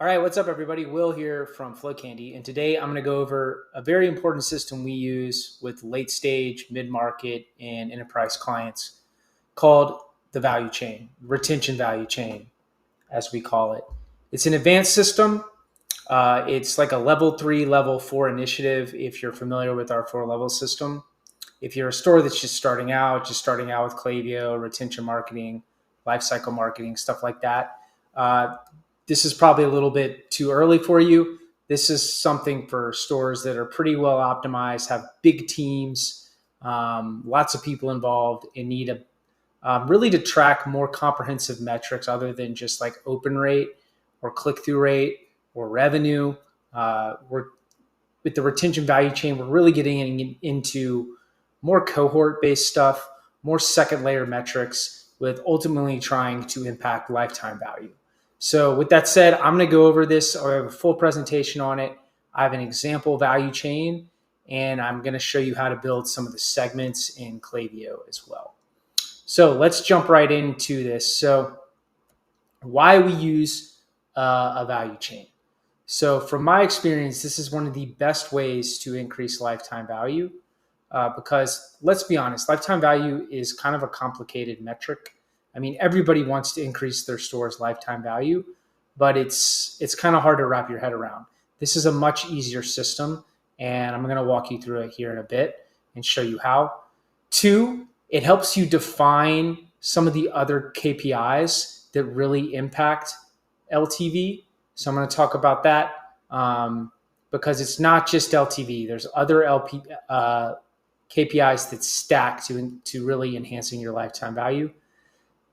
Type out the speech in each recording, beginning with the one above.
All right, what's up, everybody? Will here from Flow Candy, and today I'm going to go over a very important system we use with late stage, mid market, and enterprise clients called the value chain, retention value chain, as we call it. It's an advanced system. It's like a level 3, level 4 initiative if you're familiar with our 4 level system. If you're a store that's just starting out with Klaviyo, retention marketing, lifecycle marketing, stuff like that, uh, this is probably a little bit too early for you. This is something for stores that are pretty well optimized, have big teams, lots of people involved, and need really to track more comprehensive metrics other than just like open rate or click through rate or revenue. We're with the retention value chain, we're really getting into more cohort based stuff, more second layer metrics, with ultimately trying to impact lifetime value. So, with that said, I'm going to go over this. I have a full presentation on it. I have an example value chain, and I'm going to show you how to build some of the segments in Klaviyo as well. So, let's jump right into this. So, why we use a value chain. So, from my experience, this is one of the best ways to increase lifetime value because let's be honest, lifetime value is kind of a complicated metric. I mean, everybody wants to increase their store's lifetime value, but it's kind of hard to wrap your head around. This is a much easier system, and I'm going to walk you through it here in a bit and show you how. 2, it helps you define some of the other KPIs that really impact LTV. So I'm going to talk about that because it's not just LTV. There's other KPIs that stack to really enhancing your lifetime value.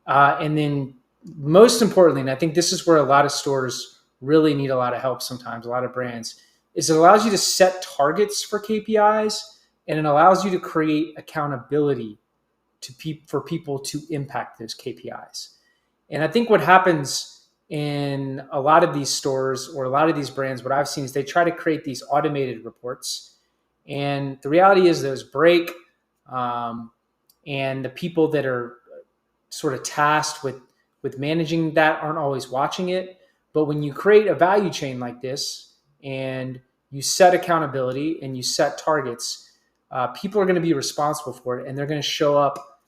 And then most importantly, and I think this is where a lot of stores really need a lot of help sometimes, a lot of brands, is it allows you to set targets for KPIs, and it allows you to create accountability for people to impact those KPIs. And I think what happens in a lot of these stores or a lot of these brands, what I've seen is they try to create these automated reports. And the reality is those break, and the people that are sort of tasked with managing that aren't always watching it. But when you create a value chain like this and you set accountability and you set targets, people are going to be responsible for it, and they're going to show up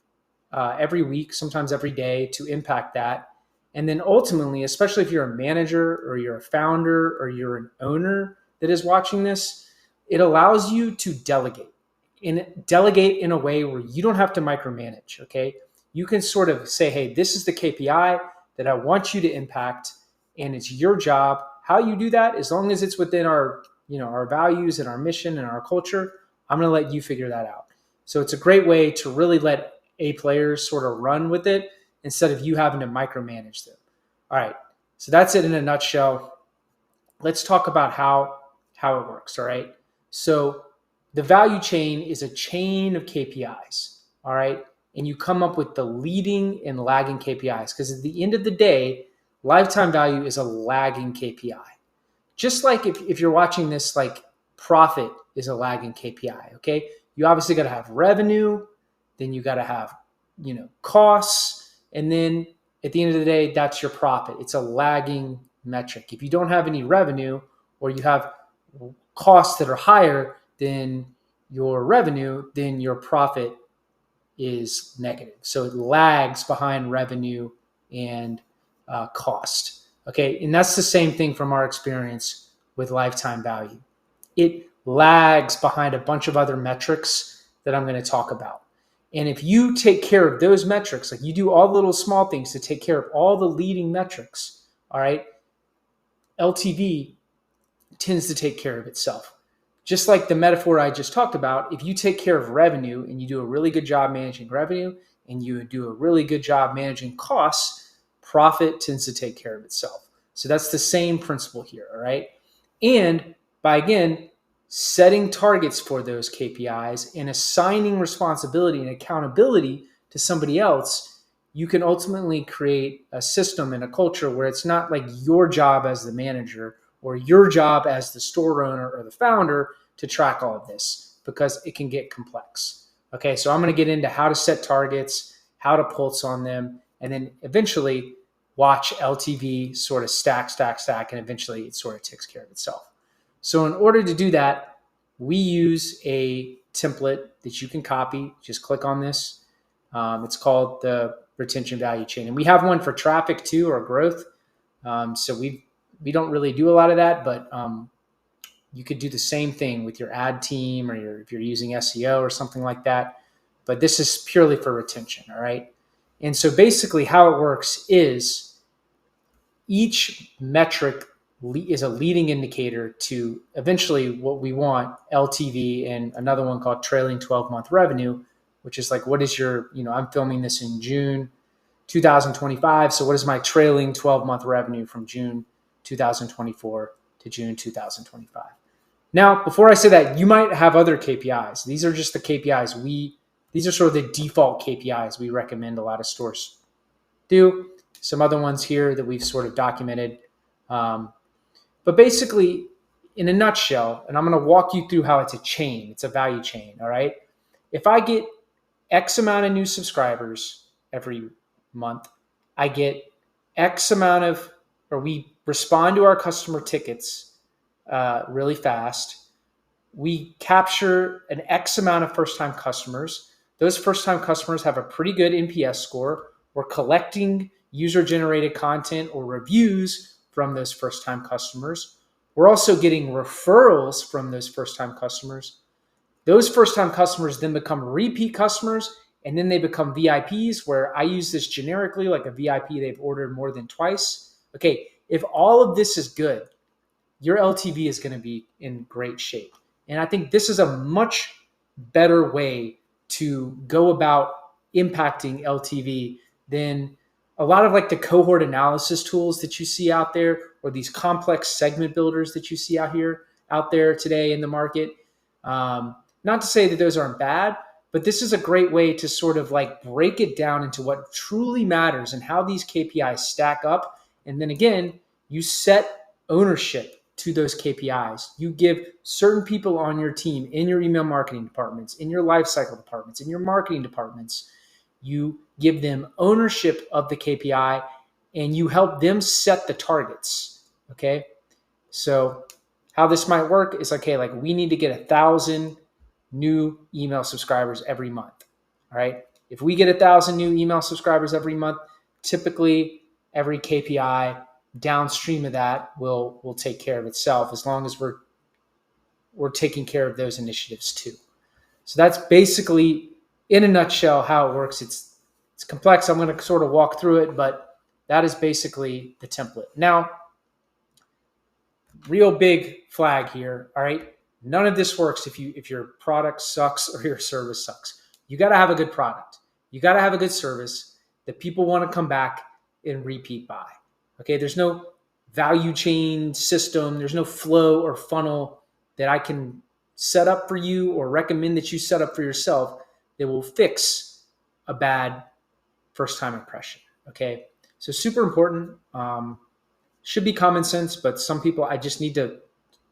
every week, sometimes every day, to impact that. And then ultimately, especially if you're a manager or you're a founder or you're an owner that is watching this, it allows you to delegate in a way where you don't have to micromanage. Okay. You can sort of say, hey, this is the KPI that I want you to impact, and it's your job. How you do that, as long as it's within our values and our mission and our culture, I'm going to let you figure that out. So it's a great way to really let A players sort of run with it instead of you having to micromanage them. All right, so that's it in a nutshell. Let's talk about how it works. All right, so the value chain is a chain of KPIs. All right, and you come up with the leading and lagging KPIs, because at the end of the day, lifetime value is a lagging KPI. Just like if you're watching this, like profit is a lagging KPI. Okay, you obviously got to have revenue, then you got to have costs, and then at the end of the day, that's your profit. It's a lagging metric. If you don't have any revenue, or you have costs that are higher than your revenue, then your profit is negative. So it lags behind revenue and cost. Okay, and that's the same thing from our experience with lifetime value. It lags behind a bunch of other metrics that I'm going to talk about. And if you take care of those metrics, like you do all the little small things to take care of all the leading metrics, all right, LTV tends to take care of itself. Just like the metaphor I just talked about, if you take care of revenue and you do a really good job managing revenue and you do a really good job managing costs, profit tends to take care of itself. So that's the same principle here, all right? And by, again, setting targets for those KPIs and assigning responsibility and accountability to somebody else, you can ultimately create a system and a culture where it's not like your job as the manager or your job as the store owner or the founder to track all of this, because it can get complex. Okay, so I'm going to get into how to set targets, how to pulse on them, and then eventually watch LTV sort of stack, and eventually it sort of takes care of itself. So in order to do that, we use a template that you can copy. Just click on this. It's called the retention value chain. And we have one for traffic too, or growth. So we don't really do a lot of that, but you could do the same thing with your ad team, or if you're using SEO or something like that. But this is purely for retention, all right? And so basically how it works is each metric is a leading indicator to eventually what we want, LTV, and another one called trailing 12-month revenue, which is like, what is your, I'm filming this in June 2025. So what is my trailing 12-month revenue from June 2024 to June 2025? Now, before I say that, you might have other KPIs. These are just the KPIs these are sort of the default KPIs we recommend a lot of stores do. Some other ones here that we've sort of documented. But basically, in a nutshell, and I'm going to walk you through how it's a chain. It's a value chain, all right? If I get X amount of new subscribers every month, I get X amount of, or we respond to our customer tickets really fast. We capture an X amount of first-time customers. Those first-time customers have a pretty good NPS score. We're collecting user-generated content or reviews from those first-time customers. We're also getting referrals from those first-time customers. Those first-time customers then become repeat customers, and then they become VIPs, where I use this generically, like a VIP they've ordered more than twice. Okay, if all of this is good, your LTV is going to be in great shape. And I think this is a much better way to go about impacting LTV than a lot of like the cohort analysis tools that you see out there, or these complex segment builders that you see out there today in the market. Not to say that those aren't bad, but this is a great way to sort of like break it down into what truly matters and how these KPIs stack up. And then again, you set ownership to those KPIs. You give certain people on your team, in your email marketing departments, in your lifecycle departments, in your marketing departments, you give them ownership of the KPI, and you help them set the targets. Okay. So how this might work is, okay, like we need to get 1,000 new email subscribers every month. All right. If we get 1,000 new email subscribers every month, typically every KPI downstream of that will take care of itself, as long as we're taking care of those initiatives too. So that's basically, in a nutshell, how it works. It's complex. I'm going to sort of walk through it, but that is basically the template. Now, real big flag here. All right. None of this works if your product sucks or your service sucks. You got to have a good product. You got to have a good service that people want to come back and repeat buy. Okay. There's no value chain system. There's no flow or funnel that I can set up for you or recommend that you set up for yourself that will fix a bad first-time impression. Okay. So super important. Should be common sense, but some people, I just need to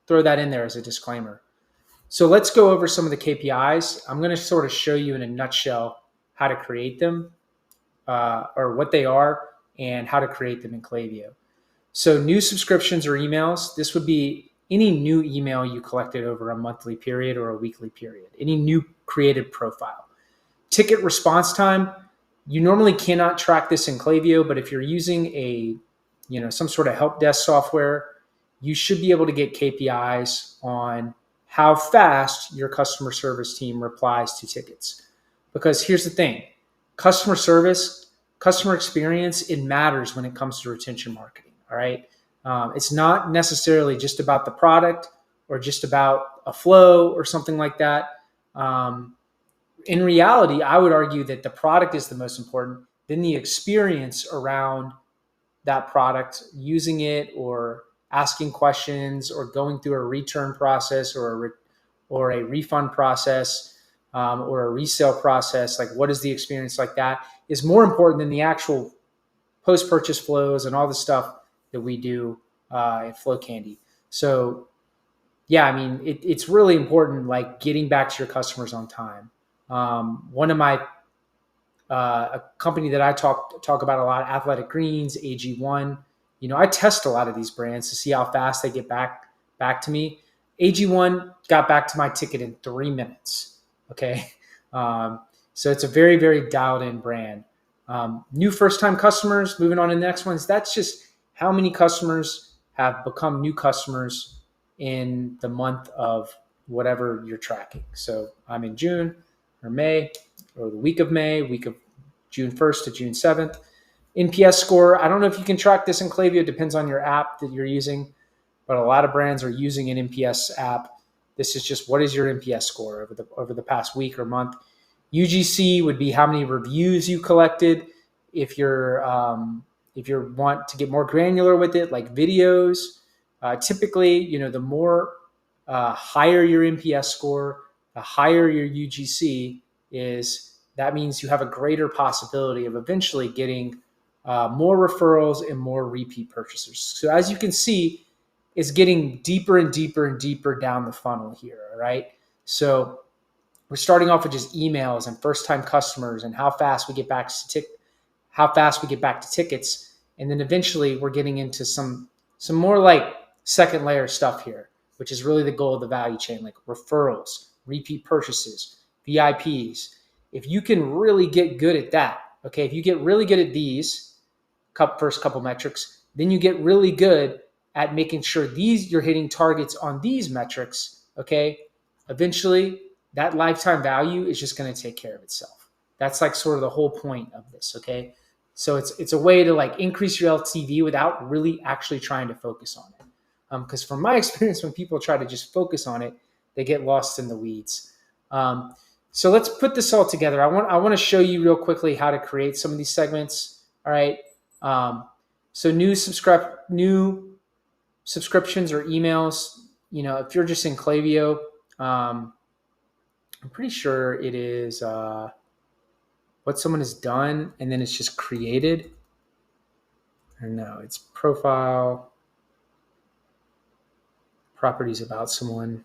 throw that in there as a disclaimer. So let's go over some of the KPIs. I'm going to sort of show you in a nutshell how to create them, or what they are, and how to create them in Klaviyo. So new subscriptions or emails, this would be any new email you collected over a monthly period or a weekly period, any new created profile. Ticket response time, you normally cannot track this in Klaviyo, but if you're using some sort of help desk software, you should be able to get KPIs on how fast your customer service team replies to tickets. Because here's the thing, customer service, customer experience, it matters when it comes to retention marketing, all right? It's not necessarily just about the product or just about a flow or something like that. In reality, I would argue that the product is the most important, then the experience around that product, using it or asking questions or going through a return process or a refund process, or a resale process. Like, what is the experience like that is more important than the actual post-purchase flows and all the stuff that we do at Flow Candy. So yeah, I mean, it's really important, like getting back to your customers on time. One of my a company that I talk about a lot, Athletic Greens, AG1. I test a lot of these brands to see how fast they get back to me. AG1 got back to my ticket in 3 minutes. Okay. Um, so it's a very, very dialed in brand. New first time customers, moving on to the next ones. That's just how many customers have become new customers in the month of whatever you're tracking. So I'm in June or May, or the week of May, week of June 1st to June 7th. NPS score, I don't know if you can track this in Klaviyo. It depends on your app that you're using, but a lot of brands are using an NPS app. This is just what is your NPS score over the past week or month. UGC would be how many reviews you collected. If you want to get more granular with it, like videos, typically, the more higher your NPS score, the higher your UGC is. That means you have a greater possibility of eventually getting more referrals and more repeat purchasers. So as you can see, it's getting deeper and deeper and deeper down the funnel here. All right. So we're starting off with just emails and first-time customers and how fast we get back to tickets, and then eventually we're getting into some more like second layer stuff here, which is really the goal of the value chain, like referrals, repeat purchases, VIPs. If you can really get good at that, okay, if you get really good at these first couple metrics, then you get really good at making sure you're hitting targets on these metrics, okay? Eventually, that lifetime value is just going to take care of itself. That's like sort of the whole point of this, okay? So it's a way to like increase your LTV without really actually trying to focus on it. Because from my experience, when people try to just focus on it, they get lost in the weeds. So let's put this all together. I want to show you real quickly how to create some of these segments. All right. So new subscriptions or emails. If you're just in Klaviyo, I'm pretty sure it is what someone has done, and then it's just created. Or no, it's profile, properties about someone,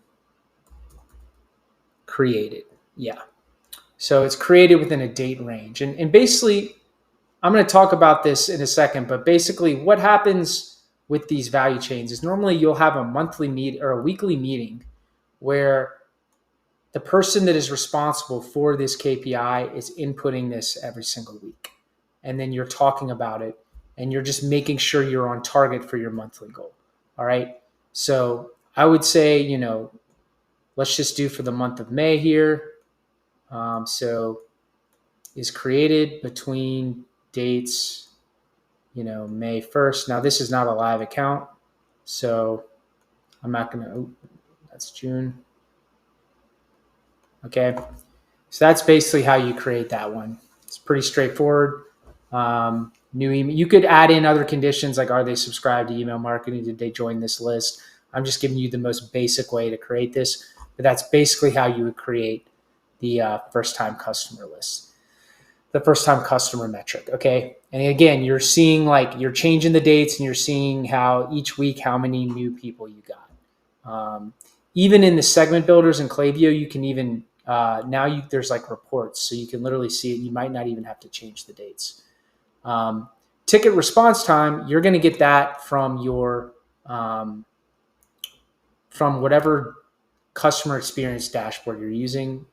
created. Yeah. So it's created within a date range. And basically, I'm going to talk about this in a second, but basically what happens with these value chains is normally you'll have a monthly meet or a weekly meeting where the person that is responsible for this KPI is inputting this every single week. And then you're talking about it and you're just making sure you're on target for your monthly goal. All right. So I would say, let's just do for the month of May here. So is created between dates, May 1st. Now this is not a live account, so I'm not going to, that's June. Okay. So that's basically how you create that one. It's pretty straightforward. New email. You could add in other conditions like, are they subscribed to email marketing? Did they join this list? I'm just giving you the most basic way to create this, but that's basically how you would create the first-time customer list, the first-time customer metric. Okay. And again, you're seeing you're changing the dates and you're seeing how each week, how many new people you got. Even in the segment builders in Klaviyo, you can even, there's like reports, so you can literally see it. You might not even have to change the dates. Ticket response time, you're going to get that from your, from whatever customer experience dashboard you're using.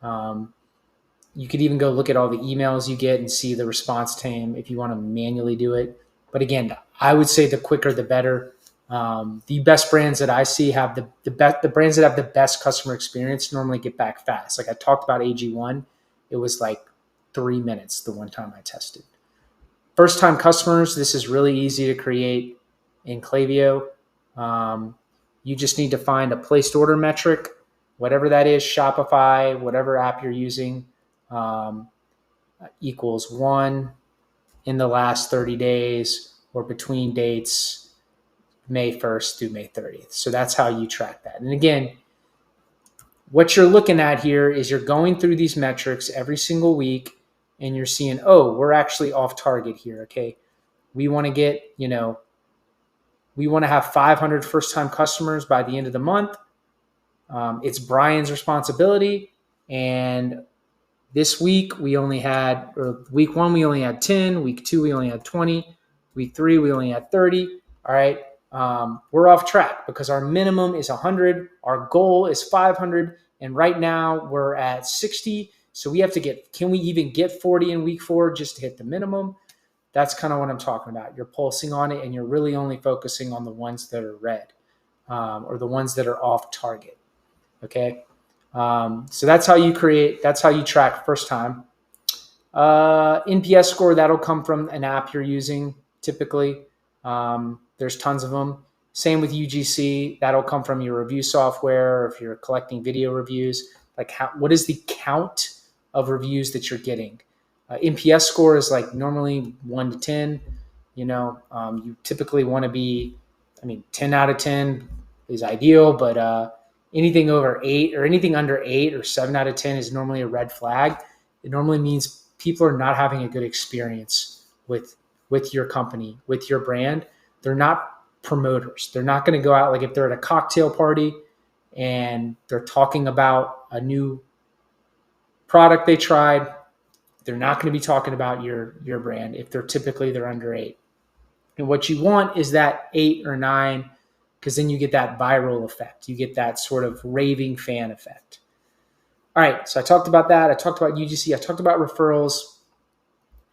You could even go look at all the emails you get and see the response time if you want to manually do it. But again, I would say the quicker, the better. The best brands that I see have the brands that have the best customer experience normally get back fast. Like I talked about AG1, it was like 3 minutes the one time I tested. First time customers, this is really easy to create in Klaviyo. You just need to find a placed order metric, whatever that is, Shopify, whatever app you're using, equals 1 in the last 30 days or between dates May 1st through May 30th. So that's how you track that. And again, what you're looking at here is you're going through these metrics every single week and you're seeing, oh, we're actually off target here. Okay. We want to get, we want to have 500 first-time customers by the end of the month. It's Brian's responsibility, and This week we only had, or week 1 we only had 10, week 2 we only had 20, week 3 we only had 30. All right, we're off track because our minimum is 100, our goal is 500, and right now we're at 60. So we have to get, can we even get 40 in week 4 just to hit the minimum? That's kind of what I'm talking about. You're pulsing on it and you're really only focusing on the ones that are red, or the ones that are off target. Okay. So that's how you track first time. NPS score, that'll come from an app you're using typically. There's tons of them. Same with UGC, that'll come from your review software, or if you're collecting video reviews, like what is the count of reviews that you're getting? NPS score is like normally 1 to 10. You typically want to be, 10 out of 10 is ideal, but anything over 8 or anything under 8 or 7 out of 10 is normally a red flag. It normally means people are not having a good experience with your company, with your brand. They're not promoters. They're not going to go out, like if they're at a cocktail party and they're talking about a new product they tried, they're not going to be talking about your brand if they're under 8. And what you want is that 8 or 9, because then you get that viral effect. You get that sort of raving fan effect. All right, so I talked about that. I talked about UGC. I talked about referrals.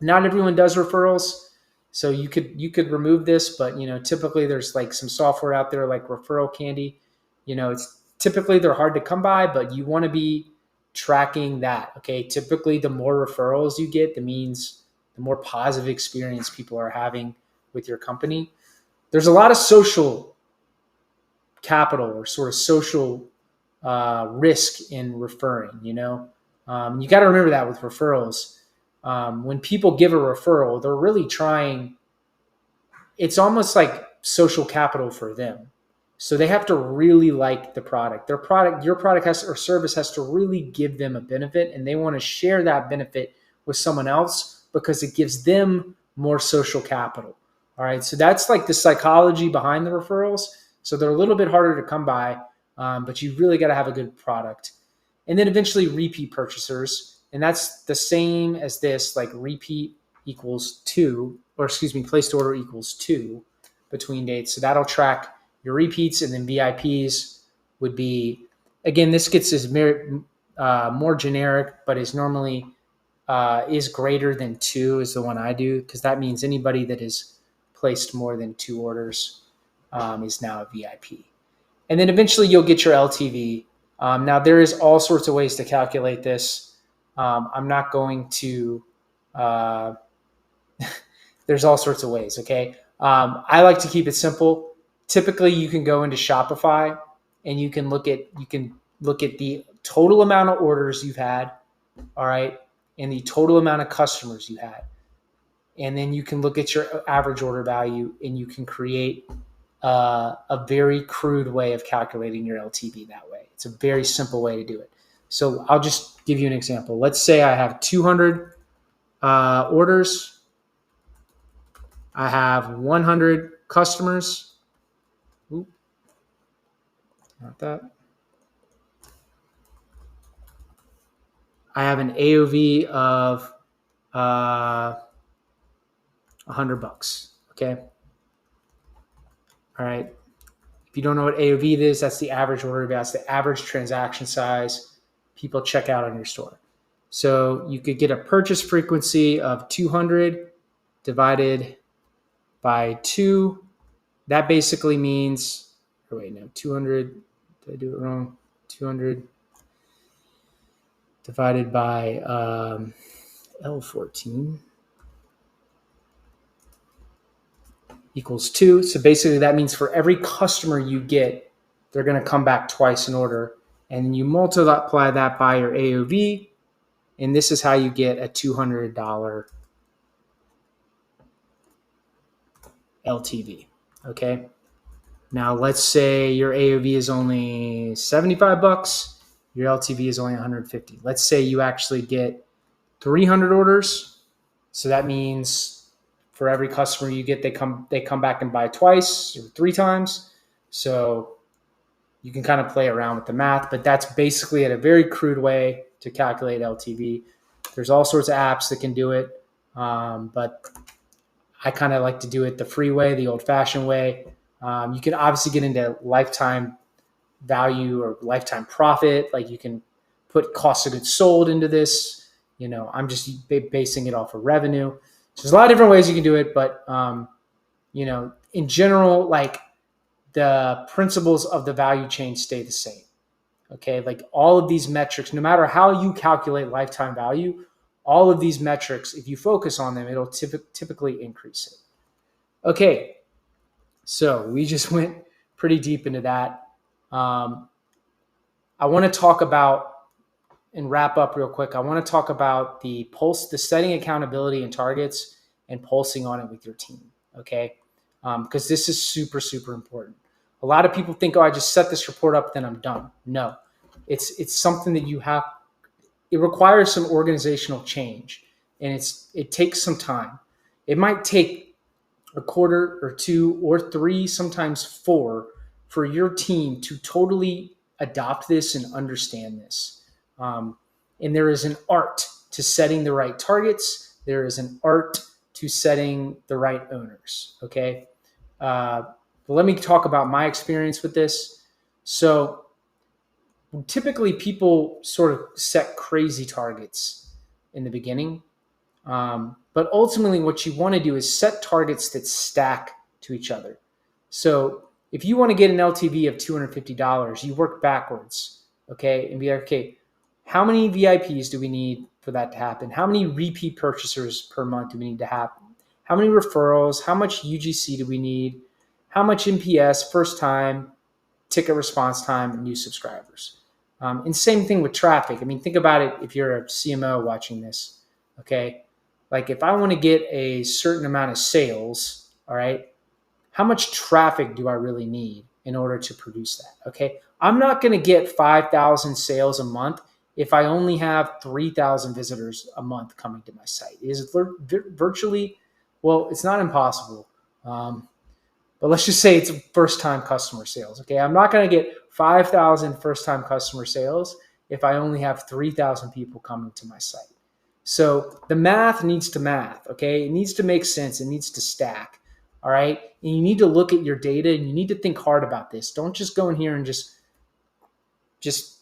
Not everyone does referrals, so you could remove this, but typically there's like some software out there like Referral Candy. It's typically they're hard to come by, but you want to be tracking that. Okay, typically the more referrals you get, the more positive experience people are having with your company. There's a lot of social capital or sort of social risk in referring. You got to remember that with referrals. When people give a referral, they're really trying, it's almost like social capital for them. So they have to really like the product. Your product or service has to really give them a benefit, and they want to share that benefit with someone else because it gives them more social capital. All right. So that's like the psychology behind the referrals. So they're a little bit harder to come by, but you really got to have a good product. And then eventually repeat purchasers. And that's the same as this, like repeat equals 2, or placed order equals 2 between dates. So that'll track your repeats, and then VIPs would be, again, this gets more generic, but is normally is greater than 2 is the one I do, because that means anybody that is placed more than 2 orders is now a VIP. And then eventually you'll get your LTV. Now there is all sorts of ways to calculate this. I'm not going to, there's all sorts of ways. Okay. I like to keep it simple. Typically you can go into Shopify and you can look at the total amount of orders you've had. All right. And the total amount of customers you had. And then you can look at your average order value, and you can create a very crude way of calculating your LTV that way. It's a very simple way to do it. So I'll just give you an example. Let's say I have 200 orders. I have 100 customers. Oop, not that. I have an AOV of $100. Okay. All right. If you don't know what AOV is, that's the average order value. That's the average transaction size people check out on your store. So you could get a purchase frequency of 200 divided by 2. That basically means, 200, did I do it wrong? 200 divided by L14 equals 2. So basically that means for every customer you get, they're going to come back twice in order. And you multiply that by your AOV, and this is how you get a $200 LTV. Okay. Now let's say your AOV is only $75. Your LTV is only $150. Let's say you actually get 300 orders. So that means for every customer you get, they come back and buy twice or 3 times. So you can kind of play around with the math, but that's basically at a very crude way to calculate LTV. There's all sorts of apps that can do it, but I kind of like to do it the free way, the old-fashioned way. You can obviously get into lifetime value or lifetime profit. Like you can put cost of goods sold into this. I'm just basing it off of revenue. So there's a lot of different ways you can do it, but in general, like the principles of the value chain stay the same. Okay, like all of these metrics, no matter how you calculate lifetime value, all of these metrics, if you focus on them, it'll typically increase it. Okay, so we just went pretty deep into that. I want to talk about and wrap up real quick. I want to talk about the setting accountability and targets and pulsing on it with your team. Okay, because this is super, super important. A lot of people think, oh, I just set this report up, then I'm done. No, it's something that you have. It requires some organizational change, and it takes some time. It might take a quarter or two or three, sometimes four, for your team to totally adopt this and understand this. And there is an art to setting the right targets. There is an art to setting the right owners. Okay. But let me talk about my experience with this. So typically people sort of set crazy targets in the beginning. But ultimately what you want to do is set targets that stack to each other. So if you want to get an LTV of $250, you work backwards, okay? And be like, okay, how many VIPs do we need for that to happen? How many repeat purchasers per month do we need to happen? How many referrals? How much UGC do we need? How much NPS, first time, ticket response time, and new subscribers? And same thing with traffic. I mean, think about it if you're a CMO watching this, okay? Like if I want to get a certain amount of sales, all right, how much traffic do I really need in order to produce that? Okay. I'm not going to get 5,000 sales a month if I only have 3,000 visitors a month coming to my site. Is it virtually, well, it's not impossible. But let's just say it's first-time customer sales. Okay. I'm not going to get 5,000 first-time customer sales if I only have 3,000 people coming to my site. So the math needs to math. Okay. It needs to make sense. It needs to stack. All right. And you need to look at your data and you need to think hard about this. Don't just go in here and just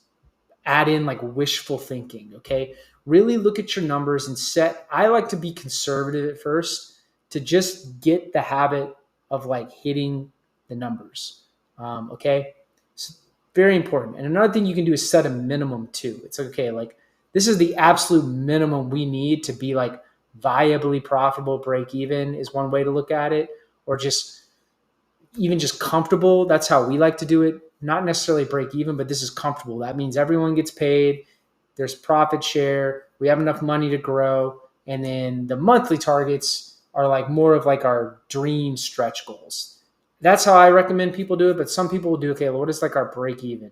add in like wishful thinking. Okay. Really look at your numbers and I like to be conservative at first to just get the habit of like hitting the numbers. Okay. It's very important. And another thing you can do is set a minimum too. It's okay. Like this is the absolute minimum we need to be like viably profitable. Break even is one way to look at it, or just even just comfortable. That's how we like to do it. Not necessarily break even, but this is comfortable. That means everyone gets paid. There's profit share. We have enough money to grow. And then the monthly targets are like more of like our dream stretch goals. That's how I recommend people do it. But some people will do, okay, well, what is like our break even?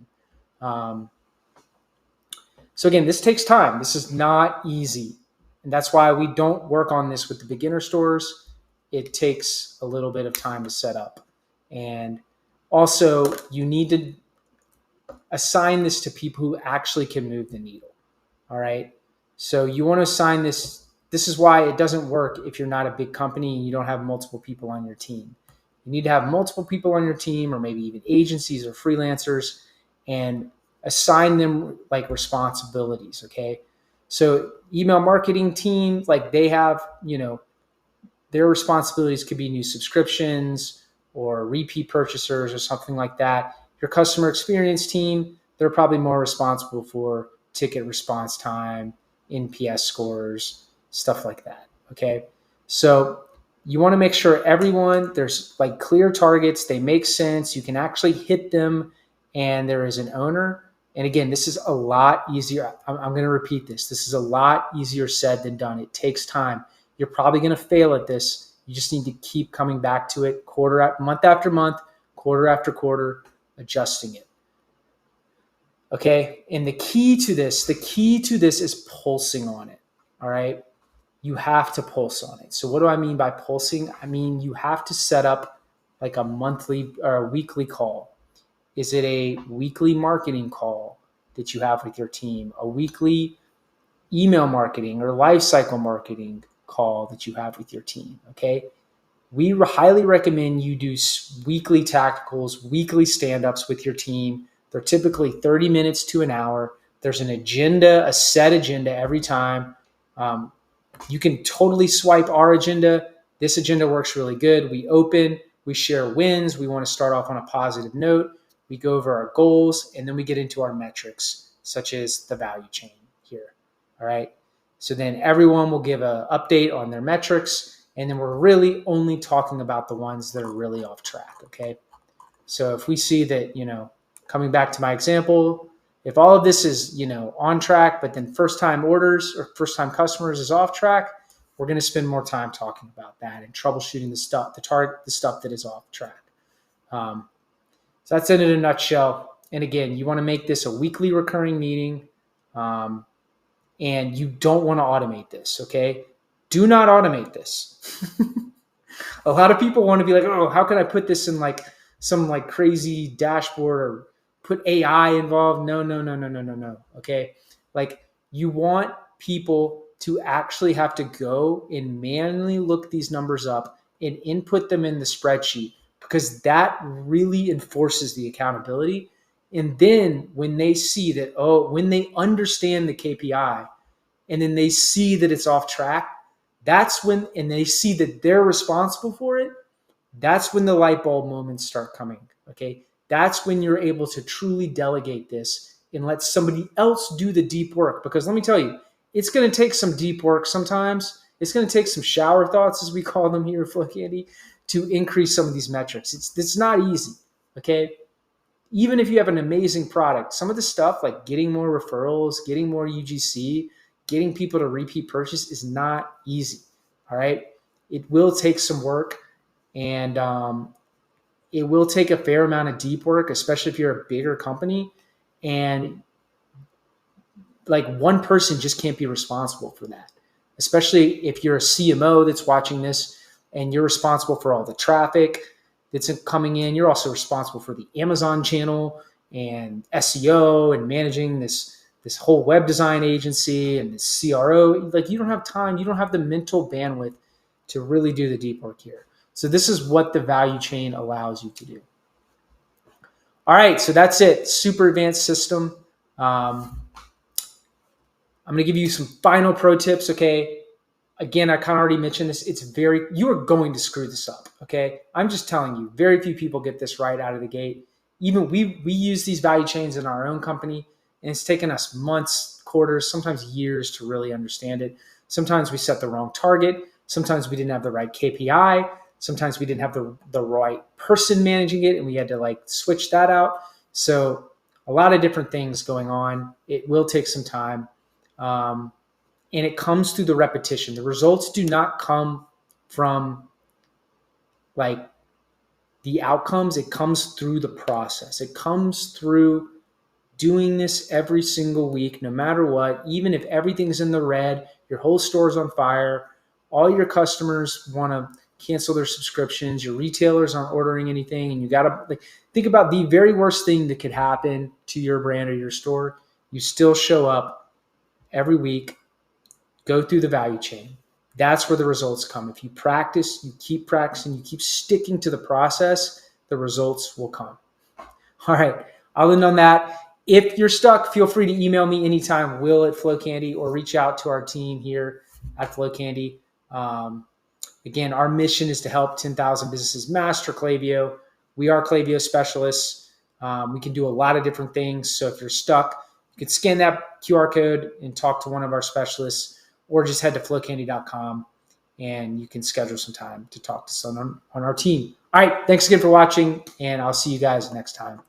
So again, this takes time. This is not easy. And that's why we don't work on this with the beginner stores. It takes a little bit of time to set up. And also you need to assign this to people who actually can move the needle. All right. So you want to assign this. This is why it doesn't work if you're not a big company and you don't have multiple people on your team. You need to have multiple people on your team, or maybe even agencies or freelancers, and assign them like responsibilities. Okay. So email marketing team, like they have, their responsibilities could be new subscriptions or repeat purchasers or something like that. Your customer experience team, they're probably more responsible for ticket response time, NPS scores, stuff like that. Okay. So you want to make sure there's like clear targets. They make sense. You can actually hit them, and there is an owner. And again, this is a lot easier. I'm going to repeat this. This is a lot easier said than done. It takes time. You're probably going to fail at this. You just need to keep coming back to it month after month, quarter after quarter, adjusting it. Okay. And the key to this is pulsing on it. All right. You have to pulse on it. So what do I mean by pulsing? I mean, you have to set up like a monthly or a weekly call. Is it a weekly marketing call that you have with your team? A weekly email marketing or lifecycle marketing call that you have with your team. Okay. We highly recommend you do weekly tacticals, weekly stand-ups with your team. They're typically 30 minutes to an hour. There's an agenda, a set agenda every time. You can totally swipe our agenda. This agenda works really good. We open, we share wins. We want to start off on a positive note. We go over our goals, and then we get into our metrics, such as the value chain here. All right. So then everyone will give an update on their metrics, and then we're really only talking about the ones that are really off track. Okay. So if we see that, coming back to my example, if all of this is, on track, but then first time orders or first time customers is off track, we're going to spend more time talking about that and troubleshooting the stuff that is off track. So that's it in a nutshell. And again, you want to make this a weekly recurring meeting, and you don't want to automate this. Okay. Do not automate this. A lot of people want to be like, oh, how can I put this in like some like crazy dashboard or put AI involved? No. Okay. Like, you want people to actually have to go and manually look these numbers up and input them in the spreadsheet, because that really enforces the accountability. And then when they see that, when they understand the KPI and then they see that it's off track, and they see that they're responsible for it, that's when the light bulb moments start coming. Okay. That's when you're able to truly delegate this and let somebody else do the deep work. Because let me tell you, it's going to take some deep work sometimes. It's going to take some shower thoughts, as we call them here at Flow Candy, to increase some of these metrics. It's not easy. Okay. Even if you have an amazing product, some of the stuff like getting more referrals, getting more UGC, getting people to repeat purchase is not easy. All right. It will take some work, and it will take a fair amount of deep work, especially if you're a bigger company. And like, one person just can't be responsible for that, especially if you're a CMO that's watching this and you're responsible for all the traffic that's coming in. You're also responsible for the Amazon channel and SEO and managing this whole web design agency and this CRO. Like, you don't have time. You don't have the mental bandwidth to really do the deep work here. So this is what the value chain allows you to do. All right, so that's it. Super advanced system. I'm going to give you some final pro tips, okay? Again, I kind of already mentioned this. You are going to screw this up, okay? I'm just telling you, very few people get this right out of the gate. Even we use these value chains in our own company, and it's taken us months, quarters, sometimes years to really understand it. Sometimes we set the wrong target. Sometimes we didn't have the right KPI. Sometimes we didn't have the right person managing it, and we had to like switch that out. So a lot of different things going on. It will take some time. And it comes through the repetition. The results do not come from like the outcomes. It comes through the process. It comes through doing this every single week, no matter what. Even if everything's in the red, your whole store's on fire, all your customers want to cancel their subscriptions, your retailers aren't ordering anything, and you got to like think about the very worst thing that could happen to your brand or your store. You still show up every week, go through the value chain. That's where the results come. If you practice, you keep practicing, you keep sticking to the process, the results will come. All right, I'll end on that. If you're stuck, feel free to email me anytime, will@flowcandy, or reach out to our team here at Flow Candy. Again, our mission is to help 10,000 businesses master Klaviyo. We are Klaviyo specialists. We can do a lot of different things. So if you're stuck, you can scan that QR code and talk to one of our specialists, or just head to flowcandy.com and you can schedule some time to talk to someone on our team. All right. Thanks again for watching, and I'll see you guys next time.